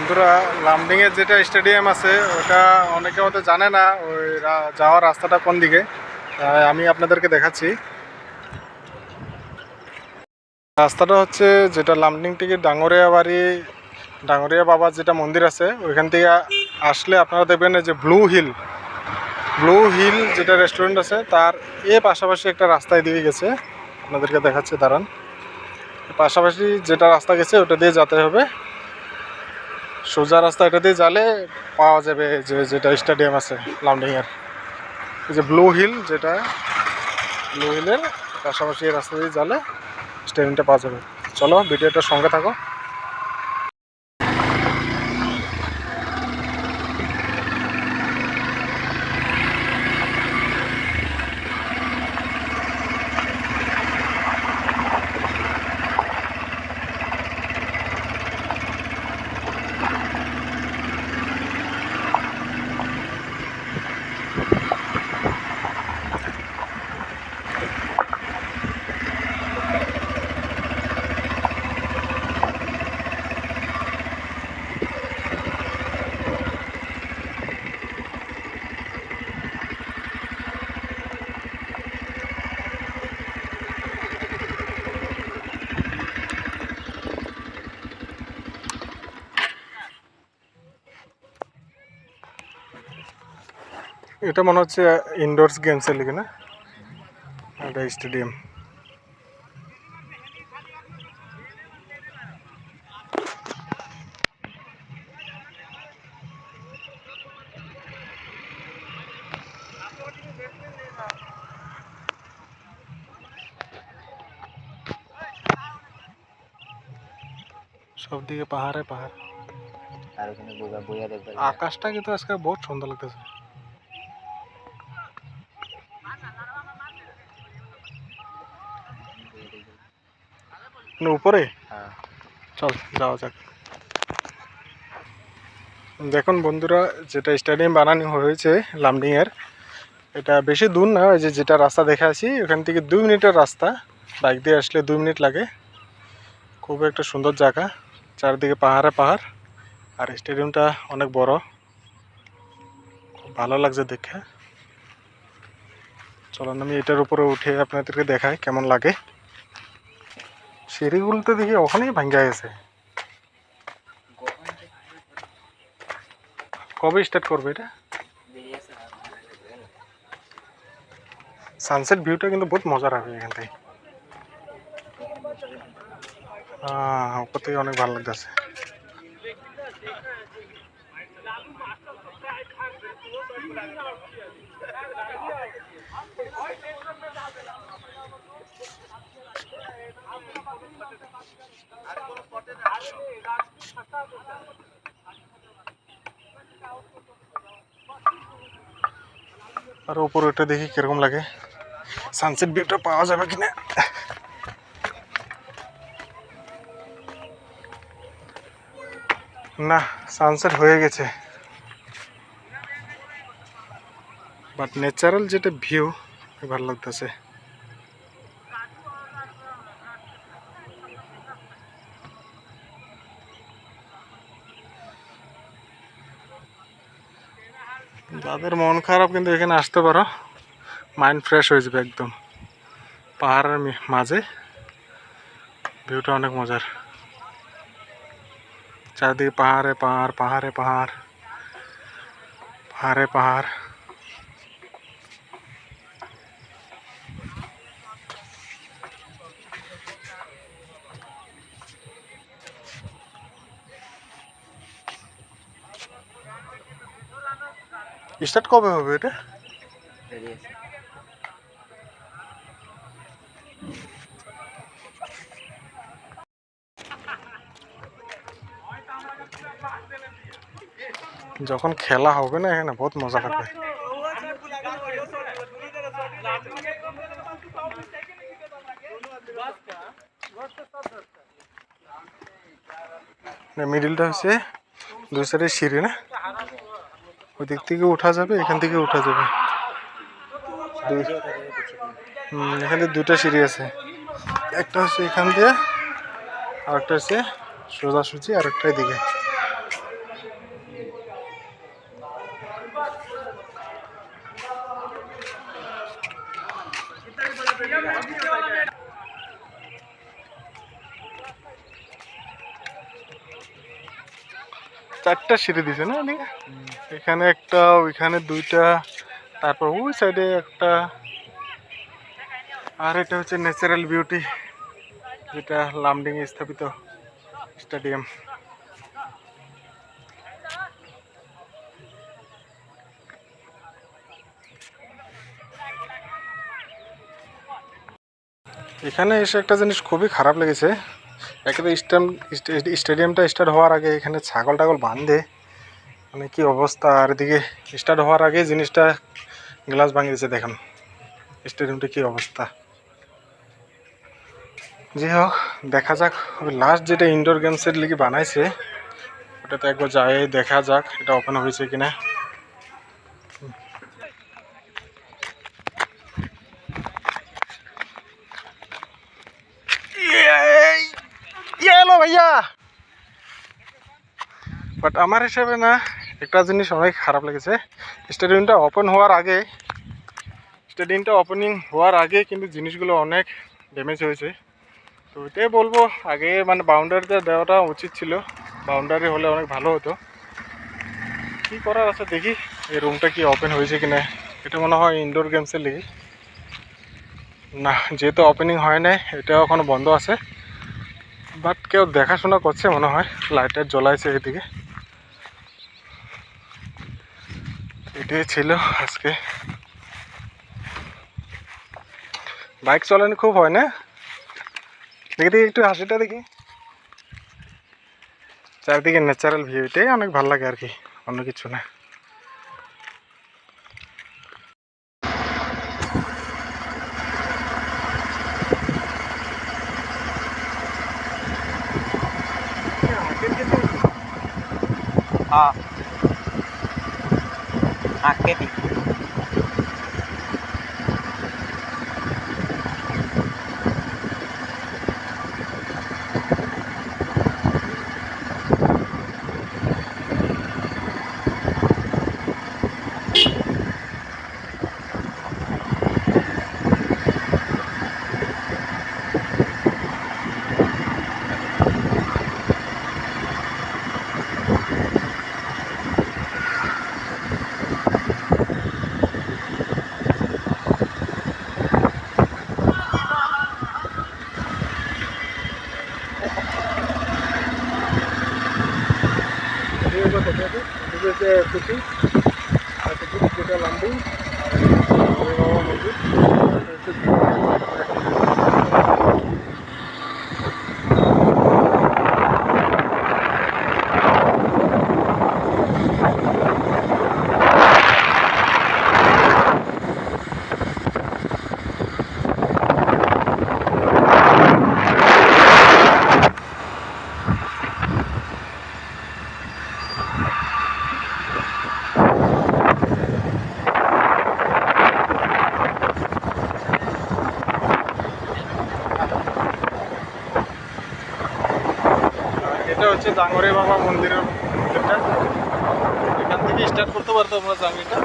বন্ধুরা, লামডিংয়ের যেটা স্টেডিয়াম আছে ওটা অনেকে হয়তো জানে না ওই যাওয়ার রাস্তাটা কোন দিকে। আমি আপনাদেরকে দেখাচ্ছি। রাস্তাটা হচ্ছে যেটা লামডিং থেকে ডাঙ্গরিয়া বাড়ি, ডাঙ্গরিয়া বাবার যেটা মন্দির আছে ওইখান থেকে আসলে আপনারা দেখবেন যে ব্লু হিল যেটা রেস্টুরেন্ট আছে তার পাশাপাশি একটা রাস্তা এদিকে গেছে, আপনাদেরকে দেখাচ্ছে দাঁড়ান। পাশাপাশি যেটা রাস্তা গেছে ওটা দিয়ে যেতে হবে, সোজা রাস্তা এটা দিয়ে যালে পাওয়া যাবে যেটা স্টেডিয়াম আছে লামডিংয়ের। এই যে ব্লু হিলের পাশাপাশি এই রাস্তা দিয়ে যালে স্টেডিয়ামটা পাওয়া যাবে। চলো ভিডিওটার সঙ্গে থাকো। এটা মনে হচ্ছে ইনডোরস গেমসের লিগে না, এটা স্টেডিয়াম। সব দিকে পাহাড়ে পাহাড়, আর ওখানে বইয়া দেখবে আকাশটা কিন্তু আজকে বহুত সুন্দর লাগতেছে। উপরে চল যাওয়া যাক। দেখুন বন্ধুরা, যেটা স্টেডিয়াম বানানো হয়েছে লামডিংয়ের, এটা বেশি দূর না। ওই যেটা রাস্তা দেখে আছি ওখান থেকে 2 মিনিটের রাস্তা, বাইক দিয়ে আসলে 2 মিনিট লাগে। খুব একটা সুন্দর জায়গা, চারিদিকে পাহাড়ে পাহাড়, আর স্টেডিয়ামটা অনেক বড়, খুব ভালো লাগছে দেখে। চলুন আমি এটার উপরে উঠে আপনাদেরকে দেখাই কেমন লাগে। সিঁড়িগুলোতে দেখি ওখানেই ভাঙ্গা গেছে। কবে স্টার্ট করবে এটা? সানসেট ভিউটা কিন্তু বহুত মজা রাখবে এখান থেকে। উপর থেকে অনেক ভালো লাগতেছে। আর উপরে ওটা দেখি কিরকম লাগে, সানসেট ভিউটা পাওয়া যাবে কিনা। না, সানসেট হয়ে গেছে, বাট ন্যাচারাল যেটা ভিউ ভালো লাগতেছে। যাদের মন খারাপ কিন্তু এখানে আসতে পারো, মাইন্ড ফ্রেশ হয়ে যাবে একদম। পাহাড়ের মাঝে ভিউটা অনেক মজার, চারদিকে পাহাড়ে পাহাড় পাহাড়ে পাহাড় পাহাড়ে পাহাড়। স্টার্ট কবে হবে এটা? যখন খেলা হবে না এখানে বহুত মজা লাগবে। মিডিলটা হচ্ছে 2 সাইডের সিঁড়ি না, ওই দিক থেকে উঠা যাবে, এখান থেকে উঠা যাবে। এখানে 2টা সিঁড়ি আছে, একটা হচ্ছে এখান দিয়ে আর একটা হচ্ছে সোজাসুজি, আর একটা এদিকে। 4টা সিঁড়ি দিছে না এদিকে? এখানে একটা, ওইখানে 2টা, তারপর ওই সাইডে একটা। আর এটা হচ্ছে ন্যাচারাল বিউটি, যেটা লামডিং এ স্থাপিত স্টেডিয়াম। এখানে এসে একটা জিনিস খুবই খারাপ লেগেছে। একেবারে স্টেডিয়ামটা স্টার্ট হওয়ার আগে এখানে ছাগল টাগল বাঁধে, মানে কি অবস্থা। আর এদিকে স্টার্ট হওয়ার আগে জিনিসটা গ্লাস ভাঙিয়ে দিয়েছে। দেখেন স্টেডিয়ামটা কি অবস্থা। যাই হোক, দেখা যাক লাস্ট যেটা ইনডোর গেমসের লিগে বানাইছে ওটাতে একবার যাই দেখা যাক এটা ওপেন হয়েছে কিনা। ভাইয়া, বাট আমার হিসেবে না, একটা জিনিস অনেক খারাপ লেগেছে। স্টেডিয়ামটা ওপেনিং হওয়ার আগে কিন্তু জিনিসগুলো অনেক ড্যামেজ হয়েছে। তো এটাই বলবো, আগে মানে বাউন্ডারিটা দেওয়াটা উচিত ছিল। বাউন্ডারি হলে অনেক ভালো হতো। কী করার আছে দেখি, এই রুমটা কি ওপেন হয়েছে কিনা। এটা মনে হয় ইনডোর গেমসের লিগে না, যেহেতু ওপেনিং হয় নাই, এটা এখনো বন্ধ আছে। বাট কেউ দেখাশোনা করছে মনে হয়, লাইটার জ্বলাইছে এদিকে। এটাই ছিল আজকে। বাইক চালানো খুব হয় না, দেখি দেখি একটু হাসিটা দেখি। চারদিকে ন্যাচারাল ভিউ, এটাই অনেক ভালো লাগে আর কি, অন্য কিছু না। हाँ आके যেটা লামডিং মন্দির। এটা হচ্ছে ডাঙ্গরে বাবা মন্দিরের মন্দিরটা। এখান থেকে স্টার্ট করতে পারতো আমরা জার্নিটা।